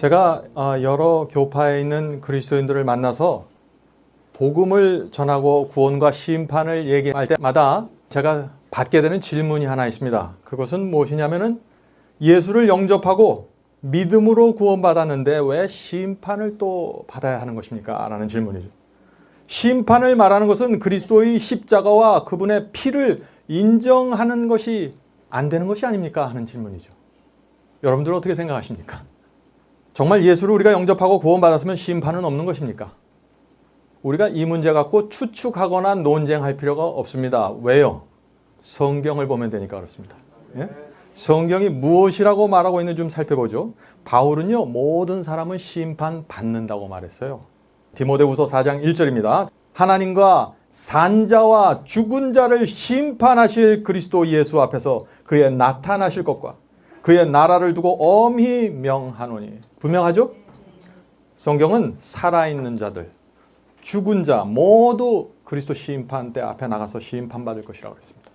제가 여러 교파에 있는 그리스도인들을 만나서 복음을 전하고 구원과 심판을 얘기할 때마다 제가 받게 되는 질문이 하나 있습니다. 그것은 무엇이냐면은 예수를 영접하고 믿음으로 구원받았는데 왜 심판을 또 받아야 하는 것입니까? 라는 질문이죠. 심판을 말하는 것은 그리스도의 십자가와 그분의 피를 인정하는 것이 안 되는 것이 아닙니까? 하는 질문이죠. 여러분들은 어떻게 생각하십니까? 정말 예수를 우리가 영접하고 구원받았으면 심판은 없는 것입니까? 우리가 이 문제 갖고 추측하거나 논쟁할 필요가 없습니다. 왜요? 성경을 보면 되니까 그렇습니다. 예? 성경이 무엇이라고 말하고 있는지 좀 살펴보죠. 바울은요, 모든 사람은 심판받는다고 말했어요. 디모데후서 4장 1절입니다. 하나님과 산자와 죽은 자를 심판하실 그리스도 예수 앞에서 그의 나타나실 것과 그의 나라를 두고 엄히 명하노니. 분명하죠? 성경은 살아있는 자들, 죽은 자 모두 그리스도 심판대 앞에 나가서 심판받을 것이라고 했습니다.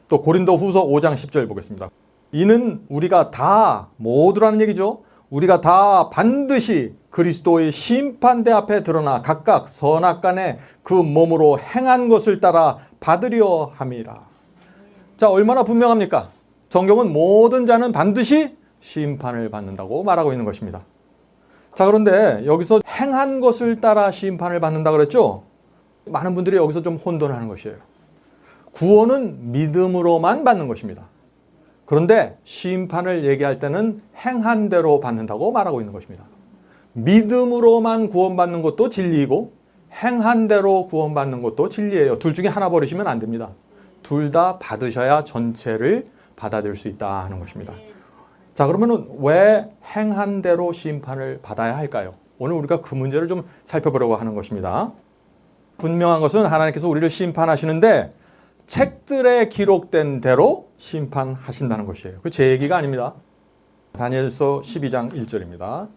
또 고린도 후서 5장 10절 보겠습니다. 이는 우리가 다, 모두라는 얘기죠. 우리가 다 반드시 그리스도의 심판대 앞에 드러나 각각 선악간에 그 몸으로 행한 것을 따라 받으려 함이라. 자, 얼마나 분명합니까? 성경은 모든 자는 반드시 심판을 받는다고 말하고 있는 것입니다. 자, 그런데 여기서 행한 것을 따라 심판을 받는다 그랬죠? 많은 분들이 여기서 좀 혼돈하는 것이에요. 구원은 믿음으로만 받는 것입니다. 그런데 심판을 얘기할 때는 행한 대로 받는다고 말하고 있는 것입니다. 믿음으로만 구원받는 것도 진리이고 행한 대로 구원받는 것도 진리예요. 둘 중에 하나 버리시면 안 됩니다. 둘 다 받으셔야 전체를 받아들일 수 있다 하는 것입니다. 자, 그러면 왜 행한 대로 심판을 받아야 할까요? 오늘 우리가 그 문제를 좀 살펴보려고 하는 것입니다. 분명한 것은 하나님께서 우리를 심판하시는데 책들에 기록된 대로 심판하신다는 것이에요. 그 제 얘기가 아닙니다. 다니엘서 12장 1절입니다.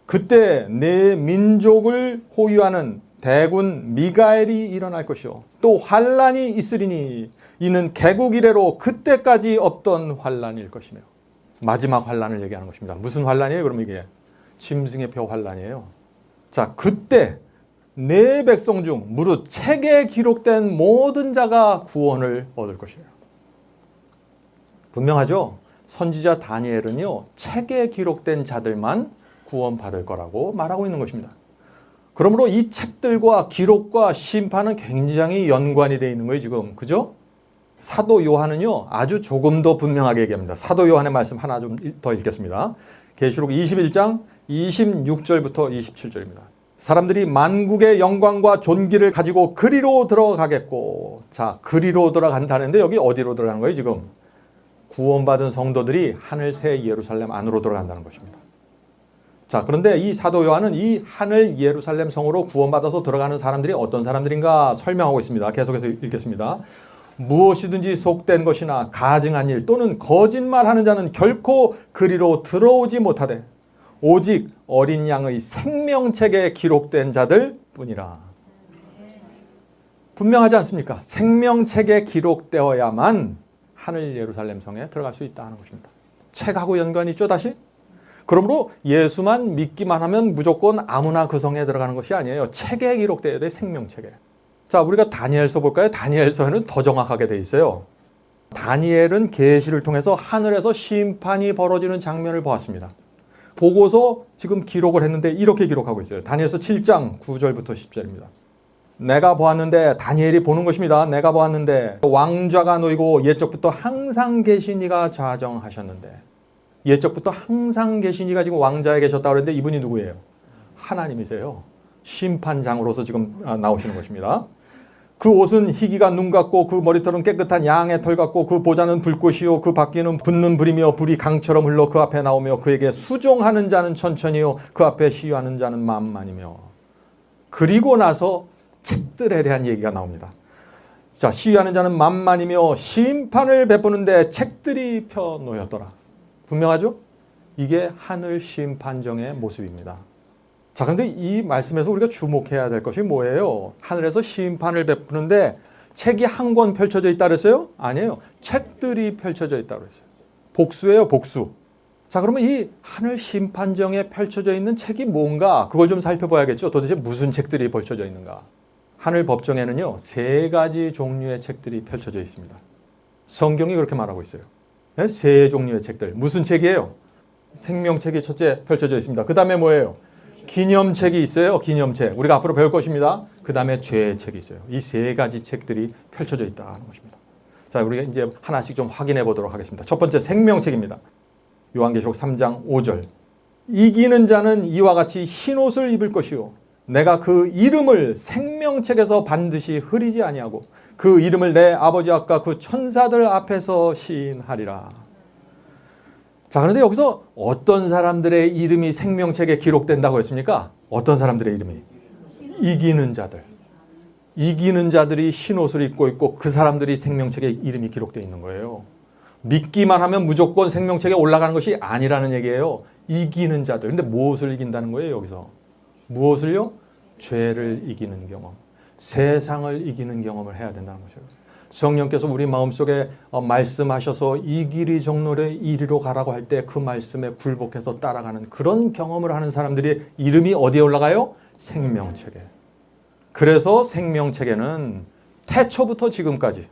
그때 내 민족을 호위하는 대군 미가엘이 일어날 것이요 또 환란이 있으리니 이는 개국 이래로 그때까지 없던 환란일 것이며. 마지막 환란을 얘기하는 것입니다. 무슨 환란이에요? 그럼 이게 짐승의 표 환란이에요. 자, 그때 내 백성 중 무릇 책에 기록된 모든 자가 구원을 얻을 것이에요. 분명하죠? 선지자 다니엘은요, 책에 기록된 자들만 구원받을 거라고 말하고 있는 것입니다. 그러므로 이 책들과 기록과 심판은 굉장히 연관이 되어 있는 거예요, 지금. 그죠? 사도 요한은요, 아주 조금 더 분명하게 얘기합니다. 사도 요한의 말씀 하나 좀 더 읽겠습니다. 계시록 21장 26절부터 27절입니다. 사람들이 만국의 영광과 존귀를 가지고 그리로 들어가겠고. 자, 그리로 들어간다는데 여기 어디로 들어가는 거예요, 지금? 구원받은 성도들이 하늘 새 예루살렘 안으로 들어간다는 것입니다. 자, 그런데 이 사도 요한은 이 하늘 예루살렘 성으로 구원받아서 들어가는 사람들이 어떤 사람들인가 설명하고 있습니다. 계속해서 읽겠습니다. 무엇이든지 속된 것이나 가증한 일 또는 거짓말하는 자는 결코 그리로 들어오지 못하되 오직 어린 양의 생명책에 기록된 자들 뿐이라. 분명하지 않습니까? 생명책에 기록되어야만 하늘 예루살렘 성에 들어갈 수 있다는 것입니다. 책하고 연관이 있죠, 다시? 그러므로 예수만 믿기만 하면 무조건 아무나 그 성에 들어가는 것이 아니에요. 책에 기록되어야 돼, 생명책에. 자, 우리가 다니엘서 볼까요? 다니엘서에는 더 정확하게 돼 있어요. 다니엘은 계시를 통해서 하늘에서 심판이 벌어지는 장면을 보았습니다. 보고서 지금 기록을 했는데 이렇게 기록하고 있어요. 다니엘서 7장 9절부터 10절입니다. 내가 보았는데, 다니엘이 보는 것입니다. 내가 보았는데 왕좌가 놓이고 옛적부터 항상 계신 이가 좌정하셨는데. 옛적부터 항상 계신 이가 지금 왕좌에 계셨다고 그랬는데 이분이 누구예요? 하나님이세요. 심판장으로서 지금 나오시는 것입니다. 그 옷은 희기가 눈 같고 그 머리털은 깨끗한 양의 털 같고 그 보좌는 불꽃이요 그 바퀴는 붙는 불이며 불이 강처럼 흘러 그 앞에 나오며 그에게 수종하는 자는 천천히요 그 앞에 시위하는 자는 만만이며. 그리고 나서 책들에 대한 얘기가 나옵니다. 자, 시위하는 자는 만만이며 심판을 베푸는데 책들이 펴놓였더라. 분명하죠? 이게 하늘 심판정의 모습입니다. 자, 그런데 이 말씀에서 우리가 주목해야 될 것이 뭐예요? 하늘에서 심판을 베푸는데 책이 한 권 펼쳐져 있다 그랬어요? 아니에요. 책들이 펼쳐져 있다 그랬어요. 복수예요, 복수. 자, 그러면 이 하늘 심판정에 펼쳐져 있는 책이 뭔가 그걸 좀 살펴봐야겠죠. 도대체 무슨 책들이 펼쳐져 있는가. 하늘 법정에는요 3가지 종류의 책들이 펼쳐져 있습니다. 성경이 그렇게 말하고 있어요. 네? 3종류의 책들. 무슨 책이에요? 생명책이 첫째 펼쳐져 있습니다. 그 다음에 뭐예요? 기념책이 있어요. 기념책. 우리가 앞으로 배울 것입니다. 그 다음에 죄의 책이 있어요. 이 3가지 책들이 펼쳐져 있다는 것입니다. 자, 우리가 이제 하나씩 좀 확인해 보도록 하겠습니다. 첫 번째 생명책입니다. 요한계시록 3장 5절. 이기는 자는 이와 같이 흰 옷을 입을 것이요 내가 그 이름을 생명책에서 반드시 흐리지 아니하고 그 이름을 내 아버지 앞과 그 천사들 앞에서 시인하리라. 자, 그런데 여기서 어떤 사람들의 이름이 생명책에 기록된다고 했습니까? 어떤 사람들의 이름이? 이기는 자들. 이기는 자들이 흰 옷을 입고 있고 그 사람들이 생명책에 이름이 기록되어 있는 거예요. 믿기만 하면 무조건 생명책에 올라가는 것이 아니라는 얘기예요. 이기는 자들. 근데 무엇을 이긴다는 거예요, 여기서? 무엇을요? 죄를 이기는 경험. 세상을 이기는 경험을 해야 된다는 거죠. 성령께서 우리 마음속에 말씀하셔서 이 길이 정로래 이리로 가라고 할 때 그 말씀에 굴복해서 따라가는 그런 경험을 하는 사람들이 이름이 어디에 올라가요? 생명책에. 그래서 생명책에는 태초부터 지금까지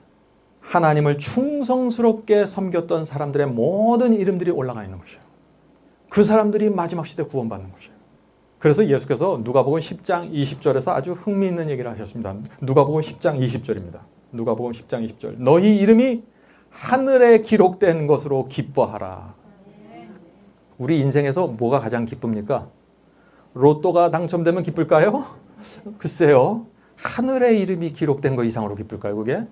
하나님을 충성스럽게 섬겼던 사람들의 모든 이름들이 올라가 있는 것이에요. 그 사람들이 마지막 시대 구원받는 것이에요. 그래서 예수께서 누가복음 10장 20절에서 아주 흥미있는 얘기를 하셨습니다. 누가복음 10장 20절입니다. 누가복음 10장 20절. 너희 이름이 하늘에 기록된 것으로 기뻐하라. 우리 인생에서 뭐가 가장 기쁩니까? 로또가 당첨되면 기쁠까요? 글쎄요. 하늘에 이름이 기록된 거 이상으로 기쁠까요, 그게?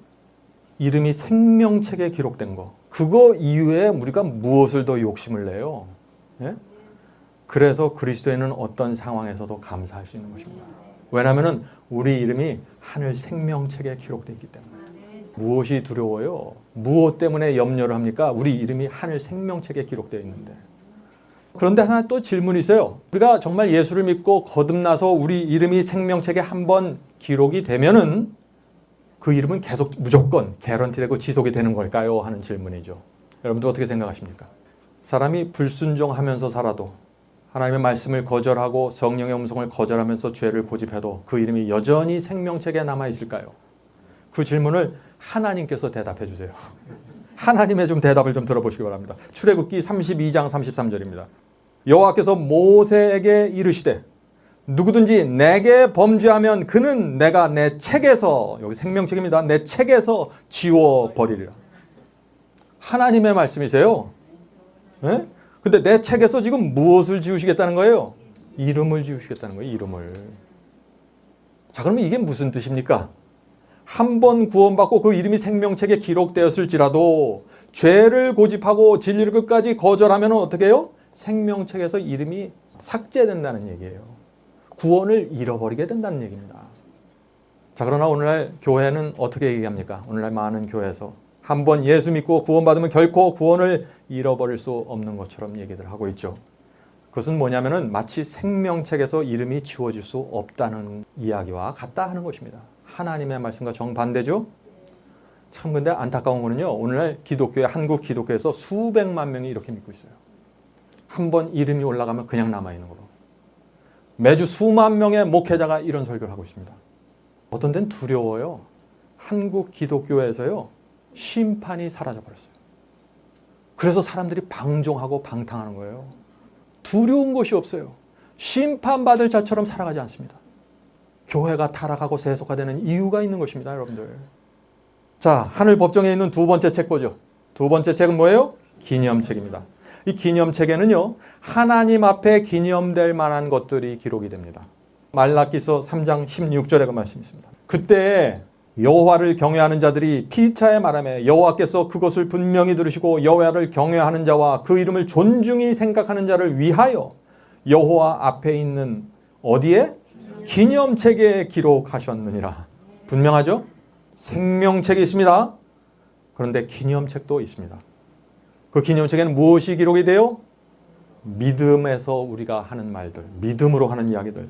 이름이 생명책에 기록된 거. 그거 이후에 우리가 무엇을 더 욕심을 내요? 예? 그래서 그리스도인은 어떤 상황에서도 감사할 수 있는 것입니다. 왜냐하면 우리 이름이 하늘 생명책에 기록되어 있기 때문에. 무엇이 두려워요? 무엇 때문에 염려를 합니까? 우리 이름이 하늘 생명책에 기록되어 있는데. 그런데 하나 또 질문이 있어요. 우리가 정말 예수를 믿고 거듭나서 우리 이름이 생명책에 한번 기록이 되면은 그 이름은 계속 무조건 개런티되고 지속이 되는 걸까요? 하는 질문이죠. 여러분들 어떻게 생각하십니까? 사람이 불순종하면서 살아도 하나님의 말씀을 거절하고 성령의 음성을 거절하면서 죄를 고집해도 그 이름이 여전히 생명책에 남아있을까요? 그 질문을 하나님께서 대답해 주세요. 하나님의 좀 대답을 좀 들어보시기 바랍니다. 출애굽기 32장 33절입니다. 여호와께서 모세에게 이르시되 누구든지 내게 범죄하면 그는 내가 내 책에서, 여기 생명책입니다. 내 책에서 지워버리리라. 하나님의 말씀이세요. 네? 근데 내 책에서 지금 무엇을 지우시겠다는 거예요? 이름을 지우시겠다는 거예요. 이름을. 자, 그러면 이게 무슨 뜻입니까? 한 번 구원받고 그 이름이 생명책에 기록되었을지라도 죄를 고집하고 진리를 끝까지 거절하면 어떻게 해요? 생명책에서 이름이 삭제된다는 얘기예요. 구원을 잃어버리게 된다는 얘기입니다. 자, 그러나 오늘날 교회는 어떻게 얘기합니까? 오늘날 많은 교회에서 한 번 예수 믿고 구원받으면 결코 구원을 잃어버릴 수 없는 것처럼 얘기를 하고 있죠. 그것은 뭐냐면은 마치 생명책에서 이름이 지워질 수 없다는 이야기와 같다 하는 것입니다. 하나님의 말씀과 정반대죠. 참 근데 안타까운 거는요. 오늘날 기독교회, 한국 기독교에서 수백만 명이 이렇게 믿고 있어요. 한 번 이름이 올라가면 그냥 남아있는 거로. 매주 수만 명의 목회자가 이런 설교를 하고 있습니다. 어떤 데는 두려워요. 한국 기독교회에서요. 심판이 사라져버렸어요. 그래서 사람들이 방종하고 방탕하는 거예요. 두려운 것이 없어요. 심판받을 자처럼 살아가지 않습니다. 교회가 타락하고 세속화되는 이유가 있는 것입니다, 여러분들. 자, 하늘 법정에 있는 두 번째 책 보죠. 두 번째 책은 뭐예요? 기념책입니다. 이 기념책에는요, 하나님 앞에 기념될 만한 것들이 기록이 됩니다. 말라기서 3장 16절에 그 말씀이 있습니다. 그때 여호와를 경외하는 자들이 피차의 말하며 여호와께서 그것을 분명히 들으시고 여호와를 경외하는 자와 그 이름을 존중히 생각하는 자를 위하여 여호와 앞에 있는 어디에? 기념책에 기록하셨느니라. 분명하죠? 생명책이 있습니다. 그런데 기념책도 있습니다. 그 기념책에는 무엇이 기록이 돼요? 믿음에서 우리가 하는 말들, 믿음으로 하는 이야기들,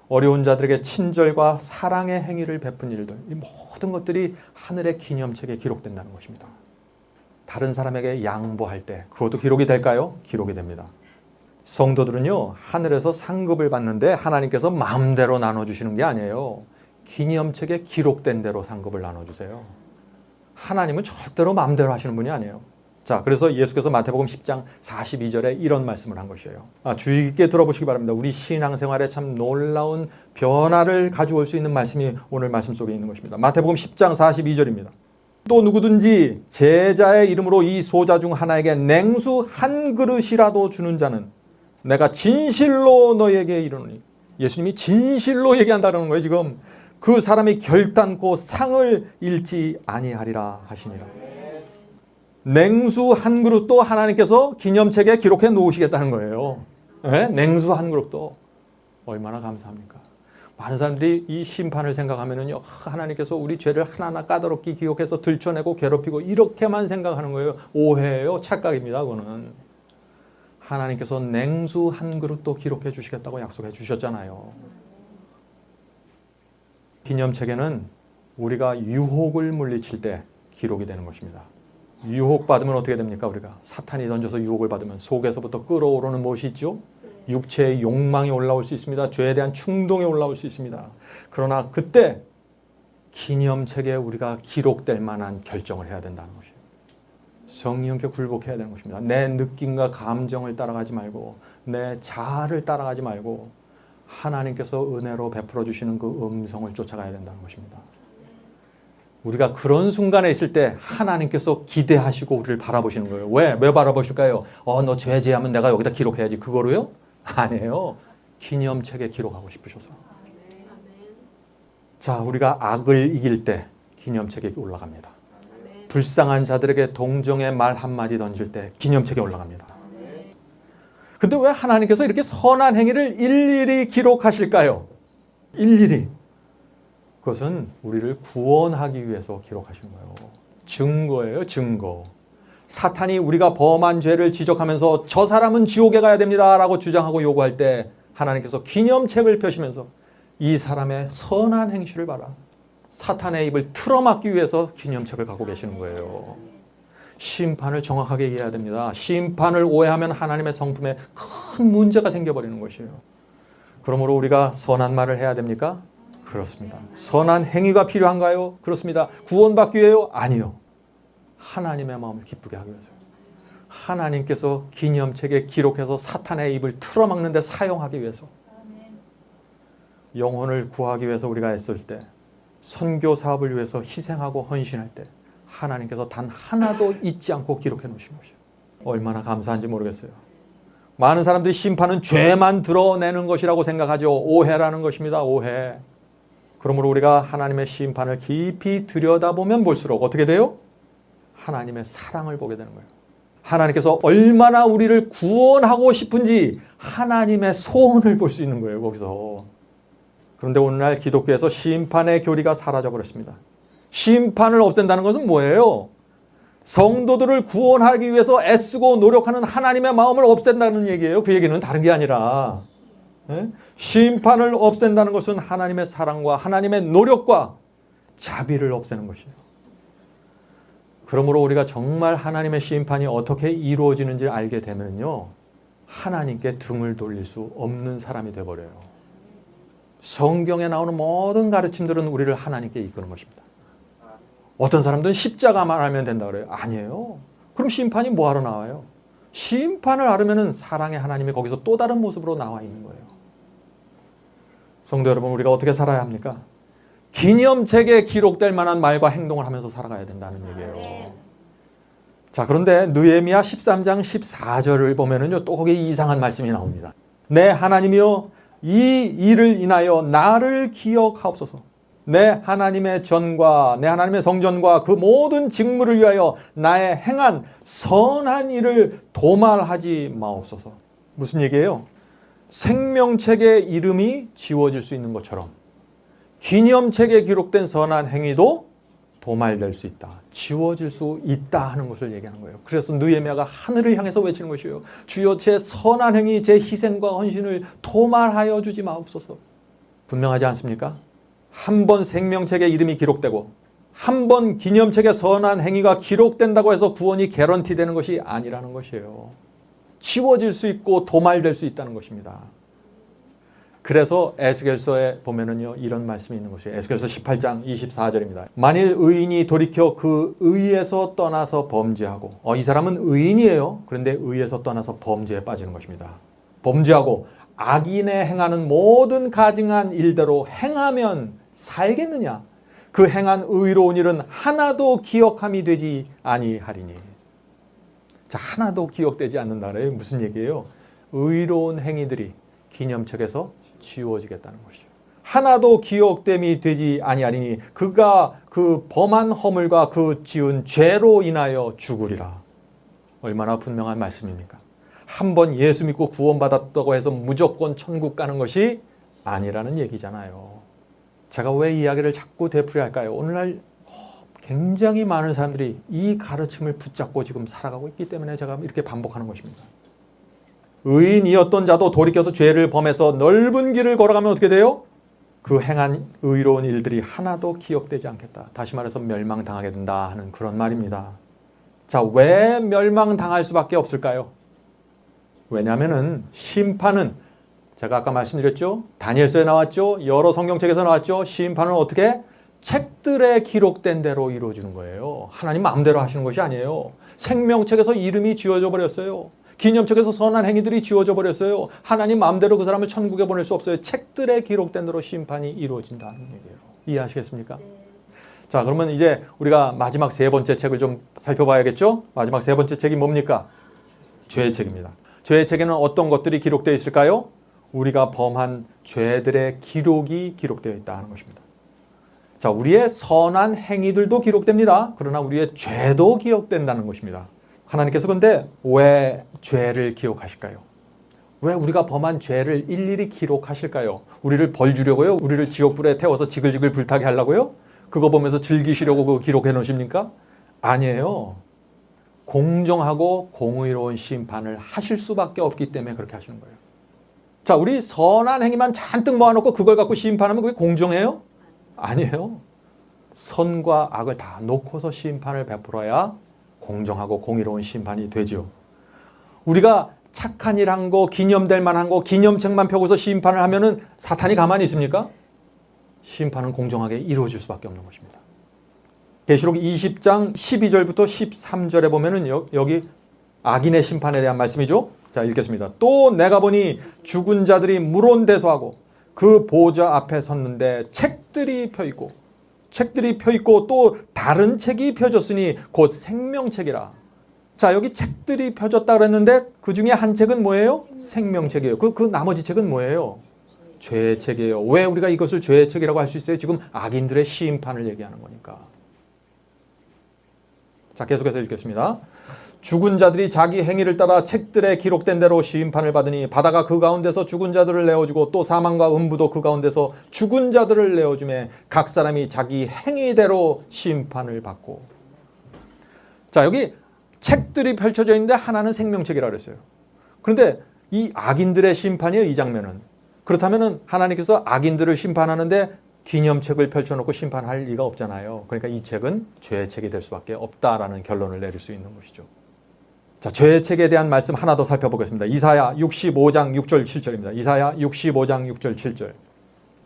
어려운 자들에게 친절과 사랑의 행위를 베푼 일들, 이 모든 것들이 하늘의 기념책에 기록된다는 것입니다. 다른 사람에게 양보할 때 그것도 기록이 될까요? 기록이 됩니다. 성도들은요, 하늘에서 상급을 받는데 하나님께서 마음대로 나눠주시는 게 아니에요. 기념책에 기록된 대로 상급을 나눠주세요. 하나님은 절대로 마음대로 하시는 분이 아니에요. 자, 그래서 예수께서 마태복음 10장 42절에 이런 말씀을 한 것이에요. 주의 깊게 들어보시기 바랍니다. 우리 신앙생활에 참 놀라운 변화를 가져올 수 있는 말씀이 오늘 말씀 속에 있는 것입니다. 마태복음 10장 42절입니다. 또 누구든지 제자의 이름으로 이 소자 중 하나에게 냉수 한 그릇이라도 주는 자는 내가 진실로 너에게 이르노니, 예수님이 진실로 얘기한다는 거예요. 지금 그 사람이 결단코 상을 잃지 아니하리라 하시니라. 냉수 한 그릇도 하나님께서 기념책에 기록해 놓으시겠다는 거예요. 네? 냉수 한 그릇도 얼마나 감사합니까? 많은 사람들이 이 심판을 생각하면은요, 하나님께서 우리 죄를 하나하나 까다롭게 기록해서 들춰내고 괴롭히고 이렇게만 생각하는 거예요. 오해예요. 착각입니다. 그거는. 하나님께서 냉수 한 그릇도 기록해 주시겠다고 약속해 주셨잖아요. 기념책에는 우리가 유혹을 물리칠 때 기록이 되는 것입니다. 유혹받으면 어떻게 됩니까? 우리가 사탄이 던져서 유혹을 받으면 속에서부터 끓어오르는 무엇이 있죠? 육체의 욕망이 올라올 수 있습니다. 죄에 대한 충동이 올라올 수 있습니다. 그러나 그때 기념책에 우리가 기록될 만한 결정을 해야 된다는 것이에요. 성령께 굴복해야 되는 것입니다. 내 느낌과 감정을 따라가지 말고 내 자아를 따라가지 말고 하나님께서 은혜로 베풀어 주시는 그 음성을 쫓아가야 된다는 것입니다. 우리가 그런 순간에 있을 때 하나님께서 기대하시고 우리를 바라보시는 거예요. 왜 바라보실까요? 너 죄지하면 내가 여기다 기록해야지. 그거로요? 아니에요. 기념책에 기록하고 싶으셔서. 자, 우리가 악을 이길 때 기념책에 올라갑니다. 불쌍한 자들에게 동정의 말 한마디 던질 때 기념책에 올라갑니다. 근데 왜 하나님께서 이렇게 선한 행위를 일일이 기록하실까요? 일일이. 그것은 우리를 구원하기 위해서 기록하신 거예요. 증거예요, 증거. 사탄이 우리가 범한 죄를 지적하면서 저 사람은 지옥에 가야 됩니다 라고 주장하고 요구할 때 하나님께서 기념책을 펴시면서 이 사람의 선한 행실을 봐라. 사탄의 입을 틀어막기 위해서 기념책을 갖고 계시는 거예요. 심판을 정확하게 이해해야 됩니다. 심판을 오해하면 하나님의 성품에 큰 문제가 생겨버리는 것이에요. 그러므로 우리가 선한 말을 해야 됩니까? 그렇습니다. 선한 행위가 필요한가요? 그렇습니다. 구원받기 위해요? 아니요. 하나님의 마음을 기쁘게 하기 위해서요. 하나님께서 기념책에 기록해서 사탄의 입을 틀어막는 데 사용하기 위해서. 영혼을 구하기 위해서 우리가 애쓸 때, 선교 사업을 위해서 희생하고 헌신할 때 하나님께서 단 하나도 잊지 않고 기록해 놓으신 것이에요. 얼마나 감사한지 모르겠어요. 많은 사람들이 심판은 죄만 드러내는 것이라고 생각하죠. 오해라는 것입니다. 오해. 그러므로 우리가 하나님의 심판을 깊이 들여다보면 볼수록 어떻게 돼요? 하나님의 사랑을 보게 되는 거예요. 하나님께서 얼마나 우리를 구원하고 싶은지 하나님의 소원을 볼 수 있는 거예요. 거기서. 그런데 오늘날 기독교에서 심판의 교리가 사라져버렸습니다. 심판을 없앤다는 것은 뭐예요? 성도들을 구원하기 위해서 애쓰고 노력하는 하나님의 마음을 없앤다는 얘기예요. 그 얘기는 다른 게 아니라 심판을 없앤다는 것은 하나님의 사랑과 하나님의 노력과 자비를 없애는 것이에요. 그러므로 우리가 정말 하나님의 심판이 어떻게 이루어지는지 알게 되면요, 하나님께 등을 돌릴 수 없는 사람이 되어버려요. 성경에 나오는 모든 가르침들은 우리를 하나님께 이끄는 것입니다. 어떤 사람들은 십자가만 알면 된다 그래요. 아니에요. 그럼 심판이 뭐하러 나와요? 심판을 알으면 사랑의 하나님이 거기서 또 다른 모습으로 나와 있는 거예요. 성도 여러분, 우리가 어떻게 살아야 합니까? 기념책에 기록될 만한 말과 행동을 하면서 살아가야 된다는 얘기예요. 자, 그런데 느헤미야 13장 14절을 보면은요, 또 거기에 이상한 말씀이 나옵니다. 내 하나님이여, 이 일을 인하여 나를 기억하옵소서. 내 하나님의 전과 내 하나님의 성전과 그 모든 직무를 위하여 나의 행한 선한 일을 도말하지 마옵소서. 무슨 얘기예요? 생명책에 이름이 지워질 수 있는 것처럼 기념책에 기록된 선한 행위도 도말될 수 있다. 지워질 수 있다 하는 것을 얘기하는 거예요. 그래서 느헤미야가 하늘을 향해서 외치는 것이에요. 주여, 제 선한 행위, 제 희생과 헌신을 도말하여 주지 마옵소서. 분명하지 않습니까? 한 번 생명책에 이름이 기록되고 한 번 기념책에 선한 행위가 기록된다고 해서 구원이 개런티 되는 것이 아니라는 것이에요. 지워질 수 있고 도말될 수 있다는 것입니다. 그래서 에스겔서에 보면은요, 이런 말씀이 있는 것이에요. 에스겔서 18장 24절입니다. 만일 의인이 돌이켜 그 의에서 떠나서 범죄하고, 이 사람은 의인이에요. 그런데 의에서 떠나서 범죄에 빠지는 것입니다. 범죄하고 악인의 행하는 모든 가증한 일대로 행하면 살겠느냐? 그 행한 의로운 일은 하나도 기억함이 되지 아니하리니. 자, 하나도 기억되지 않는다. 무슨 얘기예요? 의로운 행위들이 기념책에서 지워지겠다는 것이죠. 하나도 기억됨이 되지 아니하리니 그가 그 범한 허물과 그 지은 죄로 인하여 죽으리라. 얼마나 분명한 말씀입니까? 한번 예수 믿고 구원받았다고 해서 무조건 천국 가는 것이 아니라는 얘기잖아요. 제가 왜 이야기를 자꾸 되풀이할까요? 오늘날 굉장히 많은 사람들이 이 가르침을 붙잡고 지금 살아가고 있기 때문에 제가 이렇게 반복하는 것입니다. 의인이었던 자도 돌이켜서 죄를 범해서 넓은 길을 걸어가면 어떻게 돼요? 그 행한 의로운 일들이 하나도 기억되지 않겠다. 다시 말해서 멸망당하게 된다 하는 그런 말입니다. 자, 왜 멸망당할 수밖에 없을까요? 왜냐하면 심판은 제가 아까 말씀드렸죠. 다니엘서에 나왔죠. 여러 성경책에서 나왔죠. 심판은 어떻게? 책들에 기록된 대로 이루어지는 거예요. 하나님 마음대로 하시는 것이 아니에요. 생명책에서 이름이 지워져 버렸어요. 기념책에서 선한 행위들이 지워져 버렸어요. 하나님 마음대로 그 사람을 천국에 보낼 수 없어요. 책들에 기록된 대로 심판이 이루어진다는 얘기예요. 이해하시겠습니까? 네. 자, 그러면 이제 우리가 마지막 세 번째 책을 좀 살펴봐야겠죠? 마지막 세 번째 책이 뭡니까? 죄의 책입니다. 죄의 책에는 어떤 것들이 기록되어 있을까요? 우리가 범한 죄들의 기록이 기록되어 있다는 것입니다. 자, 우리의 선한 행위들도 기록됩니다. 그러나 우리의 죄도 기록된다는 것입니다. 하나님께서 근데 왜 죄를 기록하실까요? 왜 우리가 범한 죄를 일일이 기록하실까요? 우리를 벌 주려고요? 우리를 지옥불에 태워서 지글지글 불타게 하려고요? 그거 보면서 즐기시려고 그거 기록해 놓으십니까? 아니에요. 공정하고 공의로운 심판을 하실 수밖에 없기 때문에 그렇게 하시는 거예요. 자, 우리 선한 행위만 잔뜩 모아놓고 그걸 갖고 심판하면 그게 공정해요? 아니에요. 선과 악을 다 놓고서 심판을 베풀어야 공정하고 공의로운 심판이 되죠. 우리가 착한 일 한 거, 기념될 만한 거, 기념책만 펴고서 심판을 하면은 사탄이 가만히 있습니까? 심판은 공정하게 이루어질 수밖에 없는 것입니다. 계시록 20장 12절부터 13절에 보면은 여기 악인의 심판에 대한 말씀이죠. 자, 읽겠습니다. 또 내가 보니 죽은 자들이 물온대소하고 그 보좌 앞에 섰는데 책들이 펴있고 또 다른 책이 펴졌으니 곧 생명책이라. 자, 여기 책들이 펴졌다 그랬는데 그 중에 한 책은 뭐예요? 생명책이에요. 그 나머지 책은 뭐예요? 죄의 책이에요. 왜 우리가 이것을 죄의 책이라고 할 수 있어요? 지금 악인들의 심판을 얘기하는 거니까. 자, 계속해서 읽겠습니다. 죽은 자들이 자기 행위를 따라 책들에 기록된 대로 심판을 받으니 바다가 그 가운데서 죽은 자들을 내어주고 또 사망과 음부도 그 가운데서 죽은 자들을 내어주매 각 사람이 자기 행위대로 심판을 받고. 자, 여기 책들이 펼쳐져 있는데 하나는 생명책이라고 그랬어요. 그런데 이 악인들의 심판이에요, 이 장면은. 그렇다면 하나님께서 악인들을 심판하는데 기념책을 펼쳐놓고 심판할 리가 없잖아요. 그러니까 이 책은 죄의 책이 될 수밖에 없다라는 결론을 내릴 수 있는 것이죠. 자, 죄의 책에 대한 말씀 하나 더 살펴보겠습니다. 이사야 65장 6절 7절입니다. 이사야 65장 6절 7절.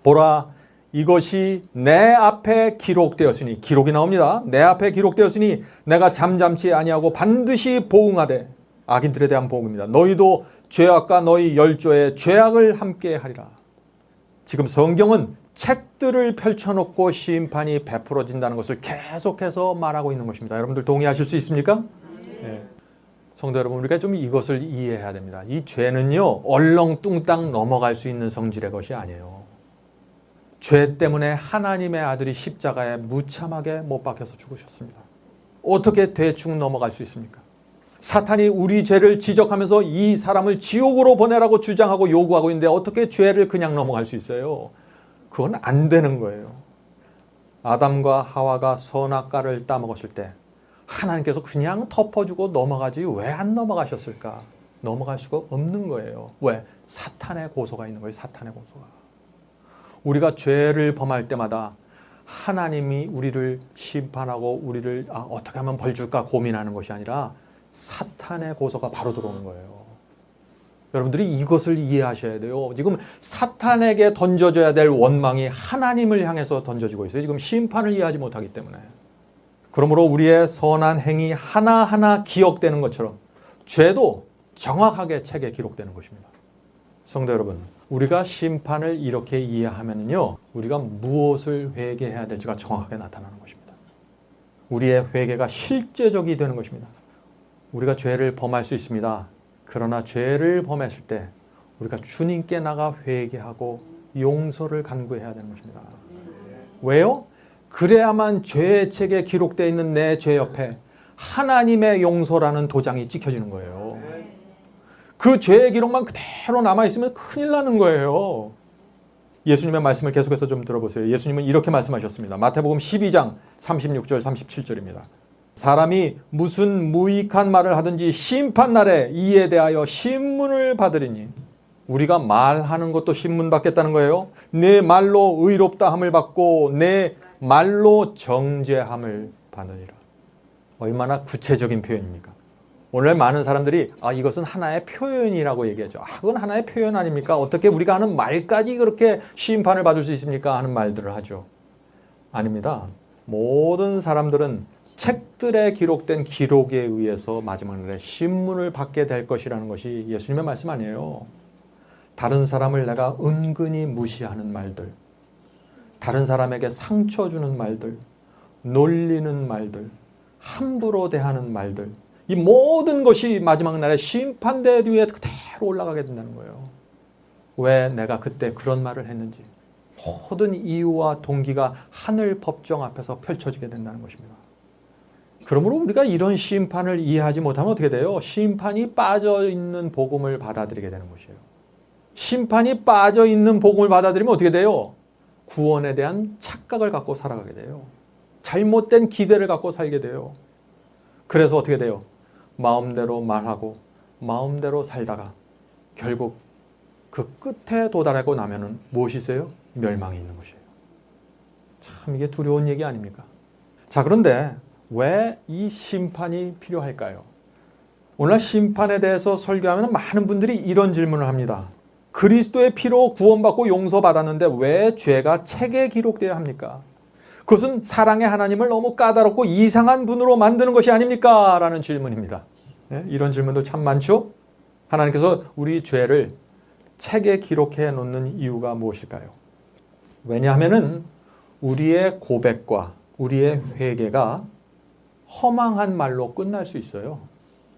보라, 이것이 내 앞에 기록되었으니, 기록이 나옵니다. 내 앞에 기록되었으니 내가 잠잠치 아니하고 반드시 보응하되. 악인들에 대한 보응입니다. 너희도 죄악과 너희 열조의 죄악을 함께 하리라. 지금 성경은 책들을 펼쳐놓고 심판이 베풀어진다는 것을 계속해서 말하고 있는 것입니다. 여러분들 동의하실 수 있습니까? 네. 성도 여러분, 우리가 좀 이것을 이해해야 됩니다. 이 죄는요, 얼렁뚱땅 넘어갈 수 있는 성질의 것이 아니에요. 죄 때문에 하나님의 아들이 십자가에 무참하게 못 박혀서 죽으셨습니다. 어떻게 대충 넘어갈 수 있습니까? 사탄이 우리 죄를 지적하면서 이 사람을 지옥으로 보내라고 주장하고 요구하고 있는데 어떻게 죄를 그냥 넘어갈 수 있어요? 그건 안 되는 거예요. 아담과 하와가 선악과를 따먹었을 때 하나님께서 그냥 덮어주고 넘어가지 왜 안 넘어가셨을까? 넘어갈 수가 없는 거예요. 왜? 사탄의 고소가 있는 거예요. 사탄의 고소가. 우리가 죄를 범할 때마다 하나님이 우리를 심판하고 우리를 어떻게 하면 벌 줄까 고민하는 것이 아니라 사탄의 고소가 바로 들어오는 거예요. 여러분들이 이것을 이해하셔야 돼요. 지금 사탄에게 던져져야 될 원망이 하나님을 향해서 던져지고 있어요. 지금 심판을 이해하지 못하기 때문에. 그러므로 우리의 선한 행위 하나하나 기억되는 것처럼 죄도 정확하게 책에 기록되는 것입니다. 성도 여러분, 우리가 심판을 이렇게 이해하면요, 우리가 무엇을 회개해야 될지가 정확하게 나타나는 것입니다. 우리의 회개가 실제적이 되는 것입니다. 우리가 죄를 범할 수 있습니다. 그러나 죄를 범했을 때 우리가 주님께 나가 회개하고 용서를 간구해야 되는 것입니다. 왜요? 그래야만 죄의 책에 기록되어 있는 내 죄 옆에 하나님의 용서라는 도장이 찍혀지는 거예요. 그 죄의 기록만 그대로 남아있으면 큰일 나는 거예요. 예수님의 말씀을 계속해서 좀 들어보세요. 예수님은 이렇게 말씀하셨습니다. 마태복음 12장 36절 37절입니다. 사람이 무슨 무익한 말을 하든지 심판날에 이에 대하여 신문을 받으리니, 우리가 말하는 것도 신문 받겠다는 거예요. 내 말로 의롭다함을 받고 내 말로 정죄함을 받으리라. 얼마나 구체적인 표현입니까? 오늘 많은 사람들이 이것은 하나의 표현이라고 얘기하죠. 그건 하나의 표현 아닙니까? 어떻게 우리가 하는 말까지 그렇게 심판을 받을 수 있습니까? 하는 말들을 하죠. 아닙니다. 모든 사람들은 책들에 기록된 기록에 의해서 마지막 날에 신문을 받게 될 것이라는 것이 예수님의 말씀 아니에요. 다른 사람을 내가 은근히 무시하는 말들, 다른 사람에게 상처 주는 말들, 놀리는 말들, 함부로 대하는 말들, 이 모든 것이 마지막 날에 심판대 뒤에 그대로 올라가게 된다는 거예요. 왜 내가 그때 그런 말을 했는지 모든 이유와 동기가 하늘 법정 앞에서 펼쳐지게 된다는 것입니다. 그러므로 우리가 이런 심판을 이해하지 못하면 어떻게 돼요? 심판이 빠져있는 복음을 받아들이게 되는 것이에요. 심판이 빠져있는 복음을 받아들이면 어떻게 돼요? 구원에 대한 착각을 갖고 살아가게 돼요. 잘못된 기대를 갖고 살게 돼요. 그래서 어떻게 돼요? 마음대로 말하고 마음대로 살다가 결국 그 끝에 도달하고 나면은 무엇이 있어요? 멸망이 있는 것이에요. 참 이게 두려운 얘기 아닙니까? 자, 그런데 왜 이 심판이 필요할까요? 오늘 심판에 대해서 설교하면 많은 분들이 이런 질문을 합니다. 그리스도의 피로 구원받고 용서받았는데 왜 죄가 책에 기록되어야 합니까? 그것은 사랑의 하나님을 너무 까다롭고 이상한 분으로 만드는 것이 아닙니까? 라는 질문입니다. 이런 질문도 참 많죠? 하나님께서 우리 죄를 책에 기록해 놓는 이유가 무엇일까요? 왜냐하면 우리의 고백과 우리의 회개가 허망한 말로 끝날 수 있어요.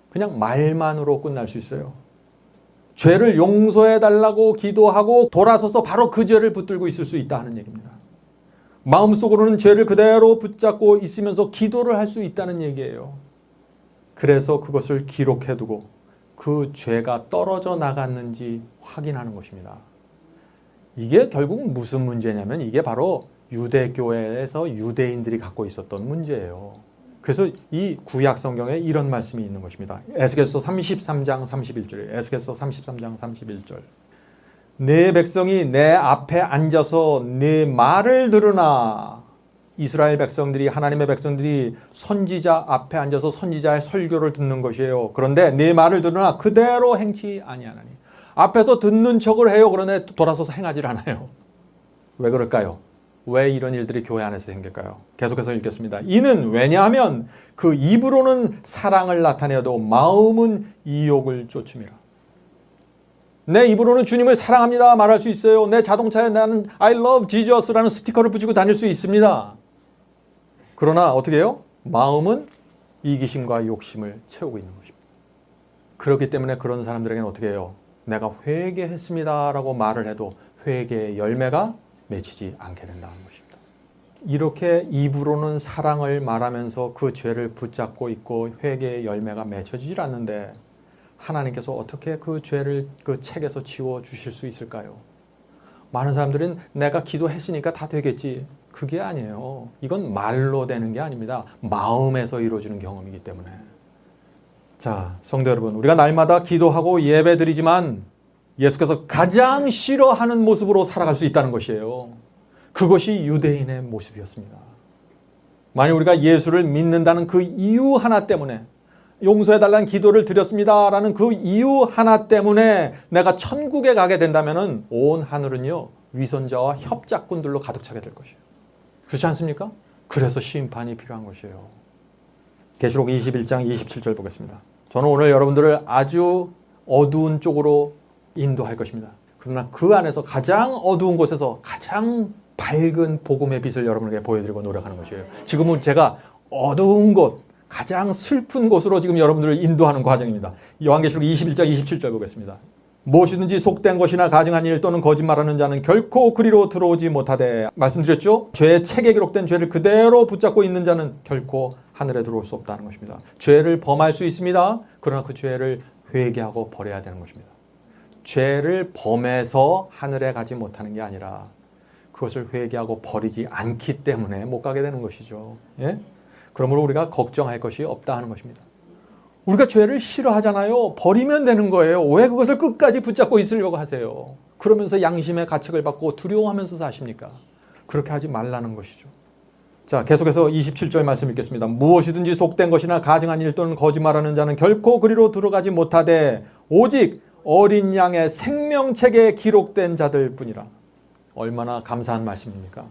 그냥 말만으로 끝날 수 있어요. 죄를 용서해 달라고 기도하고 돌아서서 바로 그 죄를 붙들고 있을 수 있다는 얘기입니다. 마음속으로는 죄를 그대로 붙잡고 있으면서 기도를 할 수 있다는 얘기예요. 그래서 그것을 기록해두고 그 죄가 떨어져 나갔는지 확인하는 것입니다. 이게 결국 무슨 문제냐면 이게 바로 유대교회에서 유대인들이 갖고 있었던 문제예요. 그래서 이 구약 성경에 이런 말씀이 있는 것입니다. 에스겔서 33장 31절이에요. 에스겔서 33장 31절. 내 백성이 내 앞에 앉아서 내 말을 들으나. 이스라엘 백성들이, 하나님의 백성들이 선지자 앞에 앉아서 선지자의 설교를 듣는 것이에요. 그런데 내 말을 들으나 그대로 행치 아니하나니. 앞에서 듣는 척을 해요. 그러나 돌아서서 행하지 않아요. 왜 그럴까요? 왜 이런 일들이 교회 안에서 생길까요? 계속해서 읽겠습니다. 이는 왜냐하면 그 입으로는 사랑을 나타내어도 마음은 이욕을 쫓음이라. 내 입으로는 주님을 사랑합니다 말할 수 있어요. 내 자동차에 나는 I love Jesus라는 스티커를 붙이고 다닐 수 있습니다. 그러나 어떻게 해요? 마음은 이기심과 욕심을 채우고 있는 것입니다. 그렇기 때문에 그런 사람들에게는 어떻게 해요? 내가 회개했습니다라고 말을 해도 회개의 열매가 맺히지 않게 된다는 것입니다. 이렇게 입으로는 사랑을 말하면서 그 죄를 붙잡고 있고 회개의 열매가 맺혀지질 않는데 하나님께서 어떻게 그 죄를 그 책에서 지워주실 수 있을까요? 많은 사람들은 내가 기도했으니까 다 되겠지. 그게 아니에요. 이건 말로 되는 게 아닙니다. 마음에서 이루어지는 경험이기 때문에. 자, 성도 여러분, 우리가 날마다 기도하고 예배드리지만 예수께서 가장 싫어하는 모습으로 살아갈 수 있다는 것이에요. 그것이 유대인의 모습이었습니다. 만약 우리가 예수를 믿는다는 그 이유 하나 때문에, 용서해달라는 기도를 드렸습니다라는 그 이유 하나 때문에 내가 천국에 가게 된다면 온 하늘은요, 위선자와 협작꾼들로 가득 차게 될 것이에요. 그렇지 않습니까? 그래서 심판이 필요한 것이에요. 계시록 21장 27절 보겠습니다. 저는 오늘 여러분들을 아주 어두운 쪽으로 인도할 것입니다. 그러나 그 안에서 가장 어두운 곳에서 가장 밝은 복음의 빛을 여러분에게 보여드리고 노력하는 것이에요. 지금은 제가 어두운 곳, 가장 슬픈 곳으로 지금 여러분들을 인도하는 과정입니다. 요한계시록 21장 27절 보겠습니다. 무엇이든지 속된 것이나 가증한 일 또는 거짓말하는 자는 결코 그리로 들어오지 못하되, 말씀드렸죠? 죄의 책에 기록된 죄를 그대로 붙잡고 있는 자는 결코 하늘에 들어올 수 없다는 것입니다. 죄를 범할 수 있습니다. 그러나 그 죄를 회개하고 버려야 되는 것입니다. 죄를 범해서 하늘에 가지 못하는 게 아니라 그것을 회개하고 버리지 않기 때문에 못 가게 되는 것이죠. 예? 그러므로 우리가 걱정할 것이 없다 하는 것입니다. 우리가 죄를 싫어하잖아요. 버리면 되는 거예요. 왜 그것을 끝까지 붙잡고 있으려고 하세요? 그러면서 양심의 가책을 받고 두려워하면서 사십니까? 그렇게 하지 말라는 것이죠. 자, 계속해서 27절 말씀 읽겠습니다. 무엇이든지 속된 것이나 가증한 일 또는 거짓말하는 자는 결코 그리로 들어가지 못하되 오직 어린 양의 생명책에 기록된 자들 뿐이라. 얼마나 감사한 말씀입니까?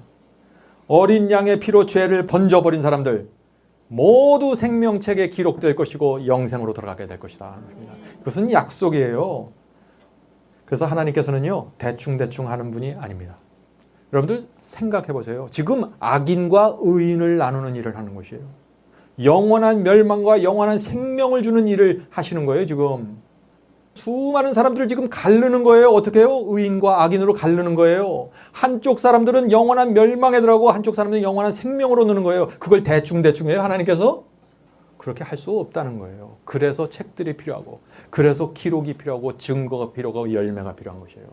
어린 양의 피로 죄를 번져버린 사람들 모두 생명책에 기록될 것이고 영생으로 들어가게 될 것이다. 그것은 약속이에요. 그래서 하나님께서는요, 대충대충 하는 분이 아닙니다. 여러분들 생각해 보세요. 지금 악인과 의인을 나누는 일을 하는 것이에요. 영원한 멸망과 영원한 생명을 주는 일을 하시는 거예요, 지금. 수많은 사람들을 지금 가르는 거예요. 어떻게 해요? 의인과 악인으로 가르는 거예요. 한쪽 사람들은 영원한 멸망에 들어가고 한쪽 사람들은 영원한 생명으로 넣는 거예요. 그걸 대충대충 해요, 하나님께서? 그렇게 할 수 없다는 거예요. 그래서 책들이 필요하고, 그래서 기록이 필요하고, 증거가 필요하고, 열매가 필요한 것이에요.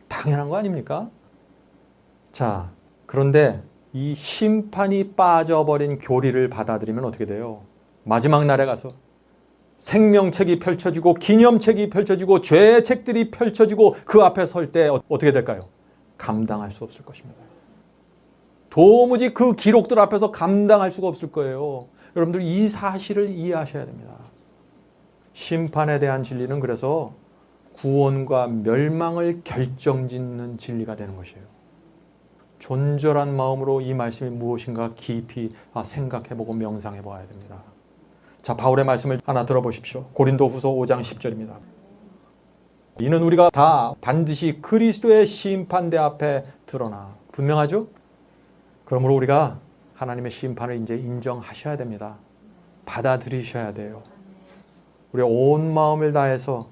당연한 거 아닙니까? 자, 그런데 이 심판이 빠져버린 교리를 받아들이면 어떻게 돼요? 마지막 날에 가서 생명책이 펼쳐지고 기념책이 펼쳐지고 죄의 책들이 펼쳐지고 그 앞에 설 때 어떻게 될까요? 감당할 수 없을 것입니다. 도무지 그 기록들 앞에서 감당할 수가 없을 거예요. 여러분들 이 사실을 이해하셔야 됩니다. 심판에 대한 진리는 그래서 구원과 멸망을 결정짓는 진리가 되는 것이에요. 존절한 마음으로 이 말씀이 무엇인가 깊이 생각해보고 명상해봐야 됩니다. 자, 바울의 말씀을 하나 들어보십시오. 고린도후서 5장 10절입니다. 이는 우리가 다 반드시 그리스도의 심판대 앞에 드러나. 분명하죠? 그러므로 우리가 하나님의 심판을 이제 인정하셔야 됩니다. 받아들이셔야 돼요. 우리 온 마음을 다해서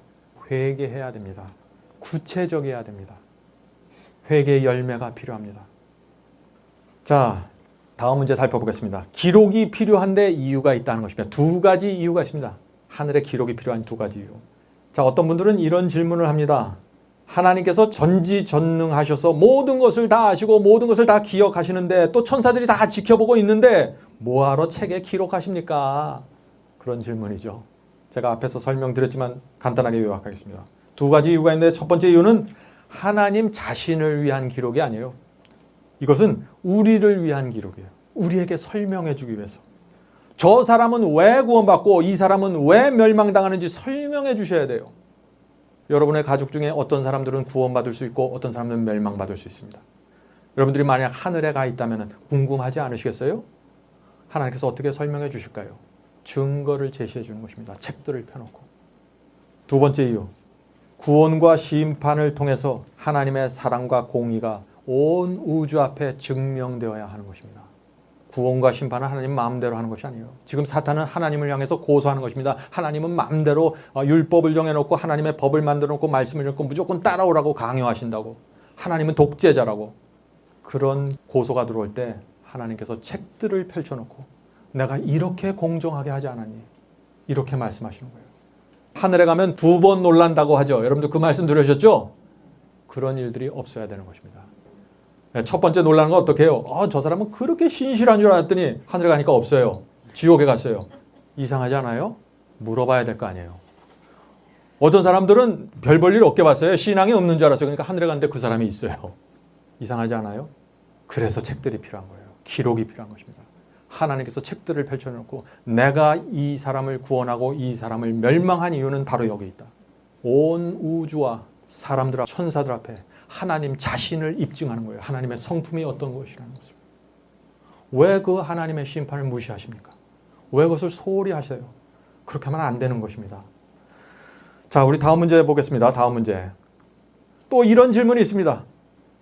회개해야 됩니다. 구체적이어야 됩니다. 회개의 열매가 필요합니다. 자, 다음 문제 살펴보겠습니다. 기록이 필요한데 이유가 있다는 것입니다. 두 가지 이유가 있습니다. 하늘에 기록이 필요한 두 가지 이유. 자, 어떤 분들은 이런 질문을 합니다. 하나님께서 전지전능하셔서 모든 것을 다 아시고 모든 것을 다 기억하시는데 또 천사들이 다 지켜보고 있는데 뭐하러 책에 기록하십니까? 그런 질문이죠. 제가 앞에서 설명드렸지만 간단하게 요약하겠습니다. 두 가지 이유가 있는데 첫 번째 이유는 하나님 자신을 위한 기록이 아니에요. 이것은 우리를 위한 기록이에요. 우리에게 설명해 주기 위해서. 저 사람은 왜 구원받고 이 사람은 왜 멸망당하는지 설명해 주셔야 돼요. 여러분의 가족 중에 어떤 사람들은 구원받을 수 있고 어떤 사람들은 멸망받을 수 있습니다. 여러분들이 만약 하늘에 가 있다면 궁금하지 않으시겠어요? 하나님께서 어떻게 설명해 주실까요? 증거를 제시해 주는 것입니다. 책들을 펴놓고. 두 번째 이유. 구원과 심판을 통해서 하나님의 사랑과 공의가 온 우주 앞에 증명되어야 하는 것입니다. 구원과 심판은 하나님 마음대로 하는 것이 아니에요. 지금 사탄은 하나님을 향해서 고소하는 것입니다. 하나님은 마음대로 율법을 정해놓고 하나님의 법을 만들어놓고 말씀을 읽고 무조건 따라오라고 강요하신다고. 하나님은 독재자라고. 그런 고소가 들어올 때 하나님께서 책들을 펼쳐놓고 내가 이렇게 공정하게 하지 않았니? 이렇게 말씀하시는 거예요. 하늘에 가면 2번 놀란다고 하죠. 여러분들 그 말씀 들으셨죠? 그런 일들이 없어야 되는 것입니다. 첫 번째 놀라는 건 어떻게 해요? 저 사람은 그렇게 신실한 줄 알았더니 하늘에 가니까 없어요. 지옥에 갔어요. 이상하지 않아요? 물어봐야 될 거 아니에요. 어떤 사람들은 별 볼 일 없게 봤어요. 신앙이 없는 줄 알았어요. 그러니까 하늘에 갔는데 그 사람이 있어요. 이상하지 않아요? 그래서 책들이 필요한 거예요. 기록이 필요한 것입니다. 하나님께서 책들을 펼쳐놓고 내가 이 사람을 구원하고 이 사람을 멸망한 이유는 바로 여기 있다. 온 우주와 사람들, 천사들 앞에 하나님 자신을 입증하는 거예요. 하나님의 성품이 어떤 것이라는 것을. 왜 그 하나님의 심판을 무시하십니까? 왜 그것을 소홀히 하셔요? 그렇게 하면 안 되는 것입니다. 자, 우리 다음 문제 보겠습니다. 다음 문제. 또 이런 질문이 있습니다.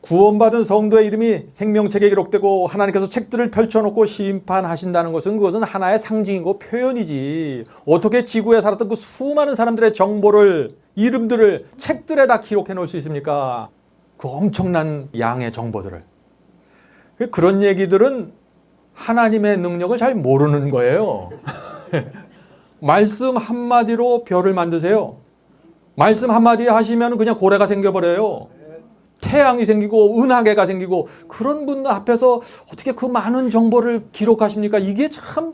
구원받은 성도의 이름이 생명책에 기록되고 하나님께서 책들을 펼쳐놓고 심판하신다는 것은 그것은 하나의 상징이고 표현이지. 어떻게 지구에 살았던 그 수많은 사람들의 정보를, 이름들을 책들에 다 기록해 놓을 수 있습니까? 그 엄청난 양의 정보들을. 그런 얘기들은 하나님의 능력을 잘 모르는 거예요. 말씀 한마디로 별을 만드세요. 말씀 한마디 하시면 그냥 고래가 생겨버려요. 태양이 생기고 은하계가 생기고 그런 분 앞에서 어떻게 그 많은 정보를 기록하십니까? 이게 참